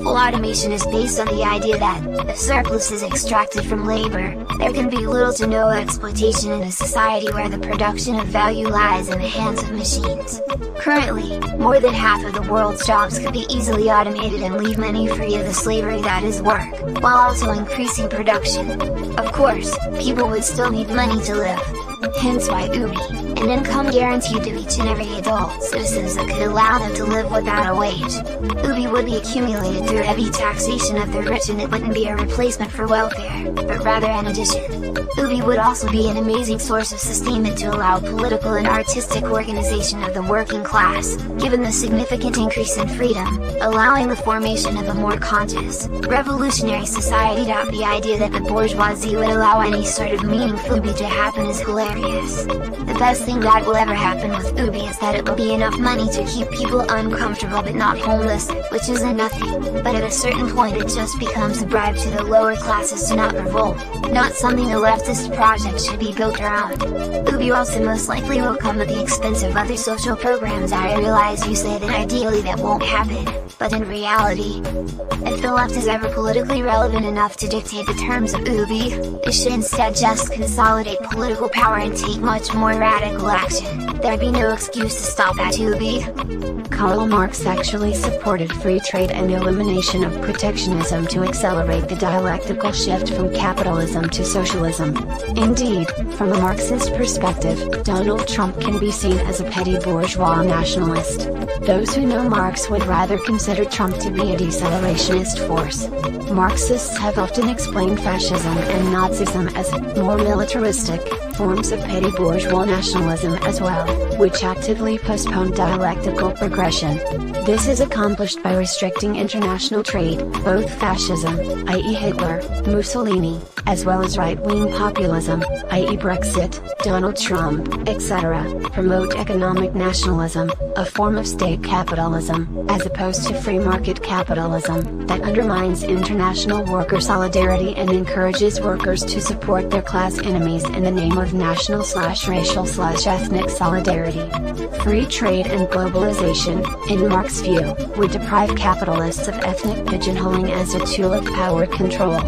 Full automation is based on the idea that, if surplus is extracted from labor, there can be little to no exploitation in a society where the production of value lies in the hands of machines. Currently, more than half of the world's jobs could be easily automated and leave many free of the slavery that is work, while also increasing production. Of course, people would still need money to live. Hence why UBI, an income guaranteed to each and every adult citizens that could allow them to live without a wage. UBI would be accumulated through heavy taxation of the rich, and it wouldn't be a replacement for welfare, but rather an addition. UBI would also be an amazing source of sustainment to allow political and artistic organization of the working class, given the significant increase in freedom, allowing the formation of a more conscious, revolutionary society. The idea that the bourgeoisie would allow any sort of meaningful UBI to happen is hilarious. The best thing that will ever happen with UBI is that it will be enough money to keep people uncomfortable but not homeless, which isn't nothing, but at a certain point it just becomes a bribe to the lower classes to not revolt, not something a leftist project should be built around. UBI also most likely will come at the expense of other social programs. I realize you say that ideally that won't happen, but in reality, if the left is ever politically relevant enough to dictate the terms of UBI, they should instead just consolidate political power and take much more radical action. There'd be no excuse to stop at UBI. Karl Marx actually supported free trade and elimination of protectionism to accelerate the dialectical shift from capitalism to socialism. Indeed, from a Marxist perspective, Donald Trump can be seen as a petty bourgeois nationalist. Those who know Marx would rather consider Trump to be a decelerationist force. Marxists have often explained fascism and Nazism as more militaristic forms of petty bourgeois nationalism as well, which actively postpone dialectical progression. This is accomplished by restricting international trade. Both fascism, i.e. Hitler, Mussolini, as well as right-wing populism, i.e. Brexit, Donald Trump, etc., promote economic nationalism, a form of state capitalism, as opposed to free market capitalism, that undermines international worker solidarity and encourages workers to support their class enemies in the name of national/racial/ethnic solidarity. Free trade and globalization, in Marx's view, would deprive capitalists of ethnic pigeonholing as a tool of power control.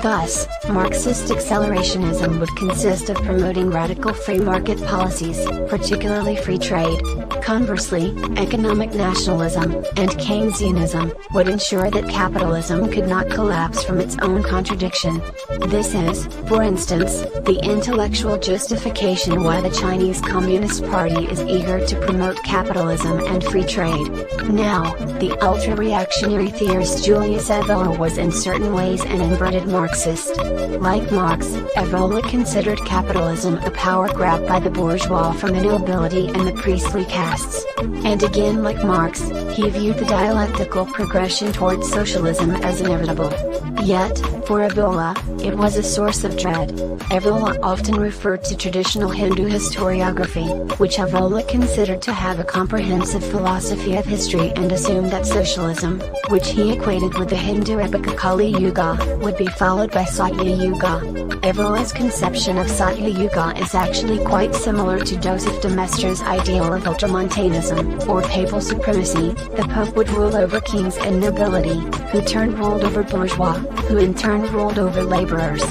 Thus, Marxist accelerationism would consist of promoting radical free market policies, particularly free trade. Conversely, economic nationalism, and Keynesianism, would ensure that capitalism could not collapse from its own contradiction. This is, for instance, the intellectual justification why the Chinese Communist Party is eager to promote capitalism and free trade. Now, the ultra-reactionary theorist Julius Evola was in certain ways an inverted Marxist. Like Marx, Evola considered capitalism a power grab by the bourgeois from the nobility and the priestly castes. And again, like Marx, he viewed the dialectical progression towards socialism as inevitable. Yet, for Evola, it was a source of dread. Evola often referred to traditional Hindu historiography, which Evola considered to have a comprehensive philosophy of history, and assumed that socialism, which he equated with the Hindu epic Kali Yuga, would be followed by Satya Yuga. Evola's conception of Satya Yuga is actually quite similar to Joseph de Maistre's ideal of ultramontanism, or papal supremacy. The Pope would rule over kings and nobility, who in turn ruled over bourgeois, who in turn ruled over laborers.